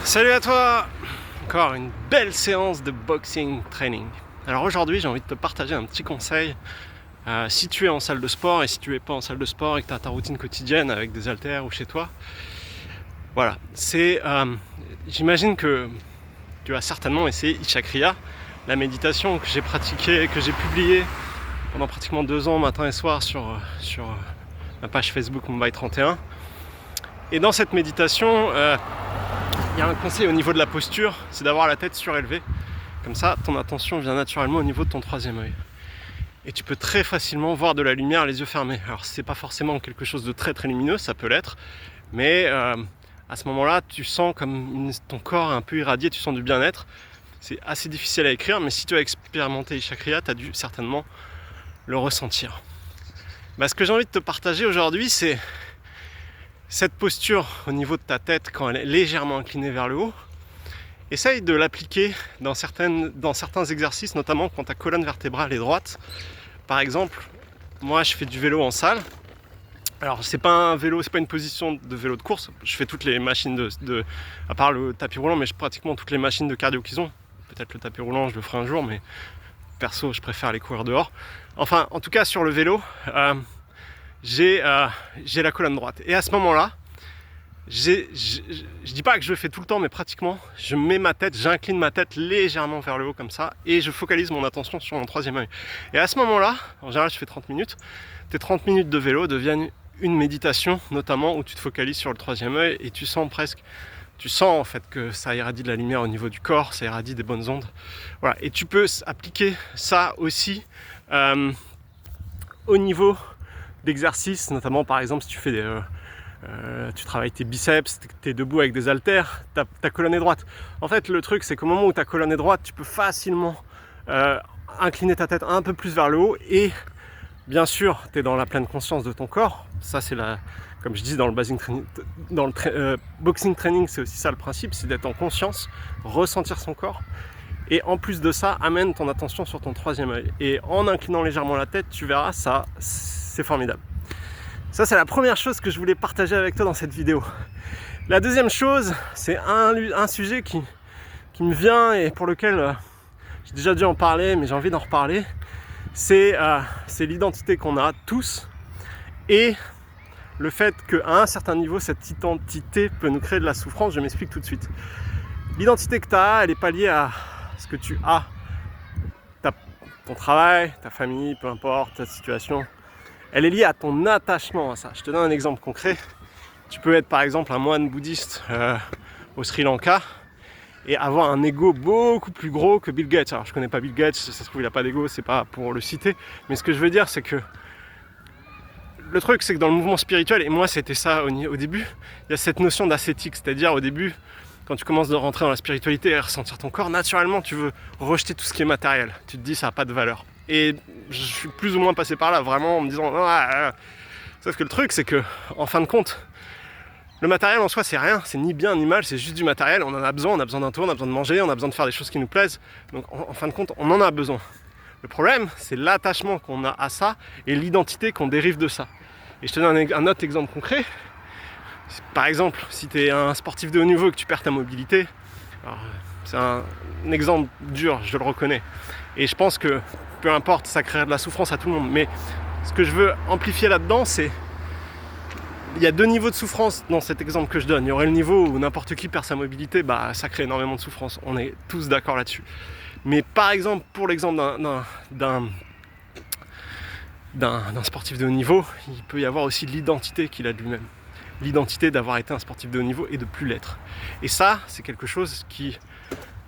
Salut à toi! Encore une belle séance de boxing training. Alors aujourd'hui j'ai envie de te partager un petit conseil. Si tu es en salle de sport et si tu es pas en salle de sport et que tu as ta routine quotidienne avec des haltères ou chez toi, voilà, j'imagine que tu as certainement essayé Isha Kriya, la méditation que j'ai pratiquée, que j'ai publiée pendant pratiquement 2 ans matin et soir sur ma page Facebook Mumbai 31. Et dans cette méditation, il y a un conseil au niveau de la posture, c'est d'avoir la tête surélevée. Comme ça, ton attention vient naturellement au niveau de ton troisième œil. Et tu peux très facilement voir de la lumière les yeux fermés. Alors c'est pas forcément quelque chose de très très lumineux, ça peut l'être, mais à ce moment-là, tu sens comme ton corps est un peu irradié, tu sens du bien-être. C'est assez difficile à écrire, mais si tu as expérimenté Isha Kriya, tu as dû certainement le ressentir. Ce que j'ai envie de te partager aujourd'hui, c'est cette posture au niveau de ta tête quand elle est légèrement inclinée vers le haut. Essaye de l'appliquer dans certains exercices, notamment quand ta colonne vertébrale est droite. Par exemple, moi je fais du vélo en salle. Alors c'est pas un vélo, c'est pas une position de vélo de course. Je fais toutes les machines à part le tapis roulant, mais pratiquement toutes les machines de cardio qu'ils ont. Peut-être le tapis roulant, je le ferai un jour, mais perso, je préfère aller courir dehors. Enfin, en tout cas sur le vélo, j'ai la colonne droite. Et à ce moment-là, je dis pas que je le fais tout le temps, mais pratiquement, j'incline ma tête légèrement vers le haut comme ça, et je focalise mon attention sur mon troisième œil. Et à ce moment-là, en général je fais 30 minutes, tes 30 minutes de vélo deviennent une méditation, notamment où tu te focalises sur le troisième œil, et tu sens en fait que ça irradie de la lumière au niveau du corps, ça irradie des bonnes ondes. Voilà. Et tu peux appliquer ça aussi au niveau d'exercices, notamment par exemple si tu fais tu travailles tes biceps, tu es debout avec des haltères, ta colonne est droite. En fait, le truc, c'est qu'au moment où ta colonne est droite, tu peux facilement incliner ta tête un peu plus vers le haut et bien sûr, tu es dans la pleine conscience de ton corps. Ça, c'est comme je dis dans le boxing training, c'est aussi ça le principe, c'est d'être en conscience, ressentir son corps. Et en plus de ça, amène ton attention sur ton troisième œil. Et en inclinant légèrement la tête, tu verras, ça, c'est formidable. Ça, c'est la première chose que je voulais partager avec toi dans cette vidéo. La deuxième chose, c'est un sujet qui me vient et pour lequel j'ai déjà dû en parler, mais j'ai envie d'en reparler. C'est l'identité qu'on a tous et le fait qu'à un certain niveau, cette identité peut nous créer de la souffrance. Je m'explique tout de suite. L'identité que tu as, elle n'est pas liée à ce que tu as. Ton travail, ta famille, peu importe, ta situation. Elle est liée à ton attachement à ça. Je te donne un exemple concret. Tu peux être par exemple un moine bouddhiste au Sri Lanka et avoir un ego beaucoup plus gros que Bill Gates. Alors je connais pas Bill Gates, ça se trouve il n'a pas d'ego, c'est pas pour le citer. Mais ce que je veux dire, c'est que le truc, c'est que dans le mouvement spirituel, et moi c'était ça au début, il y a cette notion d'ascétique, c'est-à-dire au début, quand tu commences de rentrer dans la spiritualité et ressentir ton corps, naturellement tu veux rejeter tout ce qui est matériel. Tu te dis ça n'a pas de valeur. Et je suis plus ou moins passé par là, vraiment en me disant sauf que le truc, c'est que en fin de compte, le matériel en soi c'est rien, c'est ni bien ni mal, c'est juste du matériel, on en a besoin d'un tour, on a besoin de manger, on a besoin de faire des choses qui nous plaisent, donc en fin de compte on en a besoin. Le problème, c'est l'attachement qu'on a à ça et l'identité qu'on dérive de ça. Et je te donne un autre exemple concret. Par exemple, si tu es un sportif de haut niveau et que tu perds ta mobilité, alors, c'est un exemple dur, je le reconnais. Et je pense que peu importe, ça créerait de la souffrance à tout le monde. Mais ce que je veux amplifier là-dedans, c'est il y a 2 niveaux de souffrance dans cet exemple que je donne. Il y aurait le niveau où n'importe qui perd sa mobilité, ça crée énormément de souffrance. On est tous d'accord là-dessus. Mais par exemple, pour l'exemple d'un sportif de haut niveau, il peut y avoir aussi l'identité qu'il a de lui-même. L'identité d'avoir été un sportif de haut niveau et de plus l'être. Et ça, c'est quelque chose qui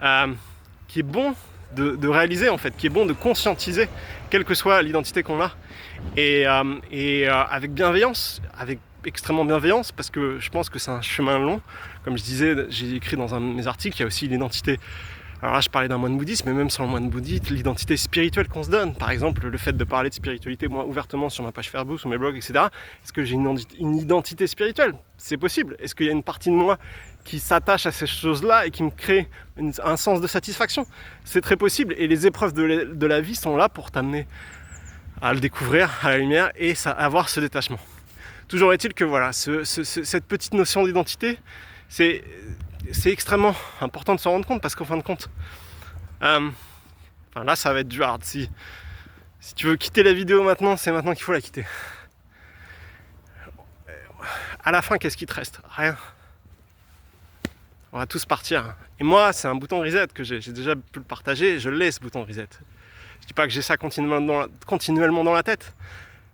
est bon de réaliser en fait, qui est bon de conscientiser, quelle que soit l'identité qu'on a. Et avec bienveillance, avec extrêmement bienveillance, parce que je pense que c'est un chemin long. Comme je disais, j'ai écrit dans un de mes articles, il y a aussi l'identité. Alors là, je parlais d'un moine bouddhiste, mais même sans le moine bouddhiste, l'identité spirituelle qu'on se donne. Par exemple, le fait de parler de spiritualité, moi, ouvertement sur ma page Facebook, sur mes blogs, etc. Est-ce que j'ai une identité spirituelle ? C'est possible. Est-ce qu'il y a une partie de moi qui s'attache à ces choses-là et qui me crée un sens de satisfaction ? C'est très possible. Et les épreuves de la vie sont là pour t'amener à le découvrir, à la lumière, et avoir ce détachement. Toujours est-il que voilà, cette petite notion d'identité, c'est extrêmement important de s'en rendre compte parce qu'en fin de compte, là ça va être du hard. Si tu veux quitter la vidéo maintenant, c'est maintenant qu'il faut la quitter. À la fin, qu'est-ce qui te reste? Rien. On va tous partir. Et moi, c'est un bouton reset que j'ai déjà pu le partager, je l'ai ce bouton reset. Je dis pas que j'ai ça continuellement dans la tête,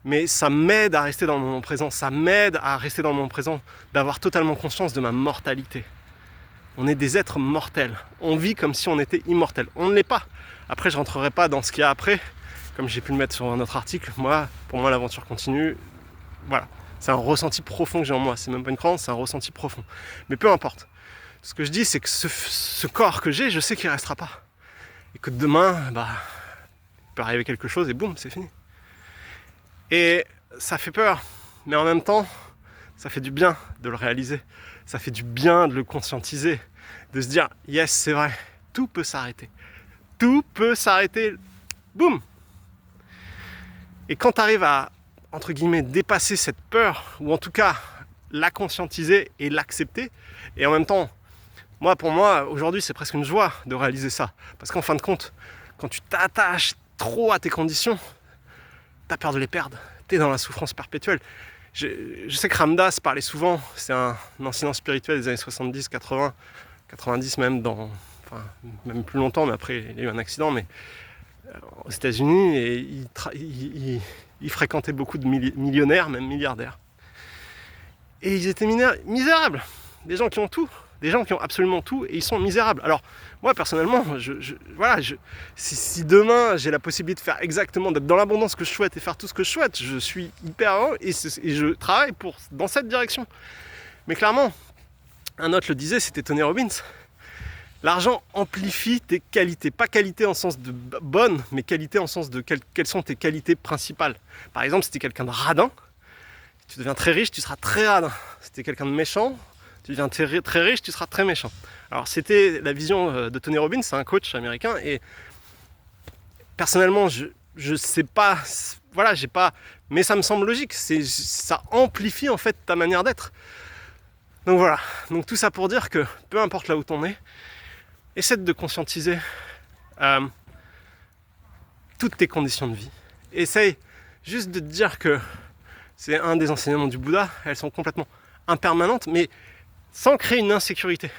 mais ça m'aide à rester dans le moment présent, ça m'aide à rester dans le moment présent, d'avoir totalement conscience de ma mortalité. On est des êtres mortels, on vit comme si on était immortel. On ne l'est pas. Après, je rentrerai pas dans ce qu'il y a après, comme j'ai pu le mettre sur un autre article. Pour moi, l'aventure continue. Voilà, c'est un ressenti profond que j'ai en moi. C'est même pas une croyance, c'est un ressenti profond. Mais peu importe. Ce que je dis, c'est que ce corps que j'ai, je sais qu'il ne restera pas. Et que demain, il peut arriver quelque chose et boum, c'est fini. Et ça fait peur, mais en même temps, ça fait du bien de le réaliser. Ça fait du bien de le conscientiser, de se dire, yes, c'est vrai, tout peut s'arrêter. Tout peut s'arrêter, boum. Et quand tu arrives à, entre guillemets, dépasser cette peur, ou en tout cas la conscientiser et l'accepter, et en même temps, pour moi, aujourd'hui, c'est presque une joie de réaliser ça. Parce qu'en fin de compte, quand tu t'attaches trop à tes conditions, tu as peur de les perdre. Tu es dans la souffrance perpétuelle. Je sais que Ramdas parlait souvent, c'est un enseignant spirituel des années 70, 80, 90 même, même plus longtemps, mais après il y a eu un accident, mais aux États-Unis, et il fréquentait beaucoup de millionnaires, même milliardaires. Et ils étaient misérables. Des gens qui ont tout. Des gens qui ont absolument tout et ils sont misérables. Alors, moi, personnellement, si demain, j'ai la possibilité de faire exactement, d'être dans l'abondance que je souhaite et faire tout ce que je souhaite, je suis hyper heureux et je travaille dans cette direction. Mais clairement, un autre le disait, c'était Tony Robbins. L'argent amplifie tes qualités. Pas qualité en sens de bonne, mais qualité en sens de quelles sont tes qualités principales. Par exemple, si tu es quelqu'un de radin, tu deviens très riche, tu seras très radin. Si tu es quelqu'un de méchant, tu deviens très riche, tu seras très méchant. Alors c'était la vision de Tony Robbins, c'est un coach américain, et personnellement je sais pas, mais ça me semble logique, ça amplifie en fait ta manière d'être. Donc voilà, donc tout ça pour dire que peu importe là où t'en es, essaie de conscientiser toutes tes conditions de vie. Essaye juste de te dire que c'est un des enseignements du Bouddha, elles sont complètement impermanentes, mais sans créer une insécurité.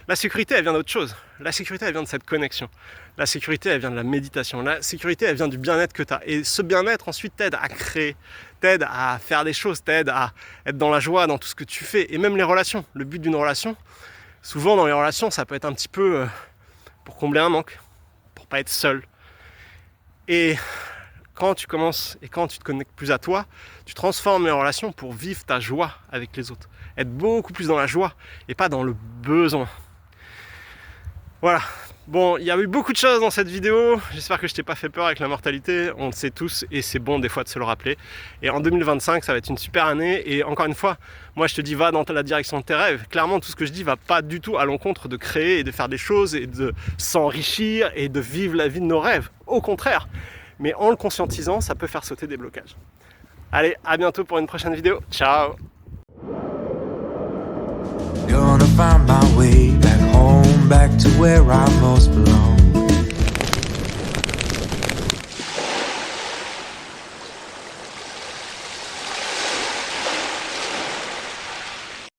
La sécurité, elle vient d'autre chose. La sécurité, elle vient de cette connexion. La sécurité, elle vient de la méditation. La sécurité, elle vient du bien-être que tu as. Et ce bien-être, ensuite, t'aide à créer, t'aide à faire des choses, t'aide à être dans la joie, dans tout ce que tu fais. Et même les relations. Le but d'une relation, souvent dans les relations, ça peut être un petit peu pour combler un manque, pour pas être seul. Et quand tu commences et quand tu te connectes plus à toi, tu transformes les relations pour vivre ta joie avec les autres. Être beaucoup plus dans la joie et pas dans le besoin. Voilà. Bon, il y a eu beaucoup de choses dans cette vidéo. J'espère que je t'ai pas fait peur avec la mortalité. On le sait tous et c'est bon des fois de se le rappeler. Et en 2025, ça va être une super année. Et encore une fois, moi je te dis, va dans la direction de tes rêves. Clairement, tout ce que je dis va pas du tout à l'encontre de créer et de faire des choses et de s'enrichir et de vivre la vie de nos rêves. Au contraire. Mais en le conscientisant, ça peut faire sauter des blocages. Allez, à bientôt pour une prochaine vidéo. Ciao! Gonna find my way back home, back to where I most belong.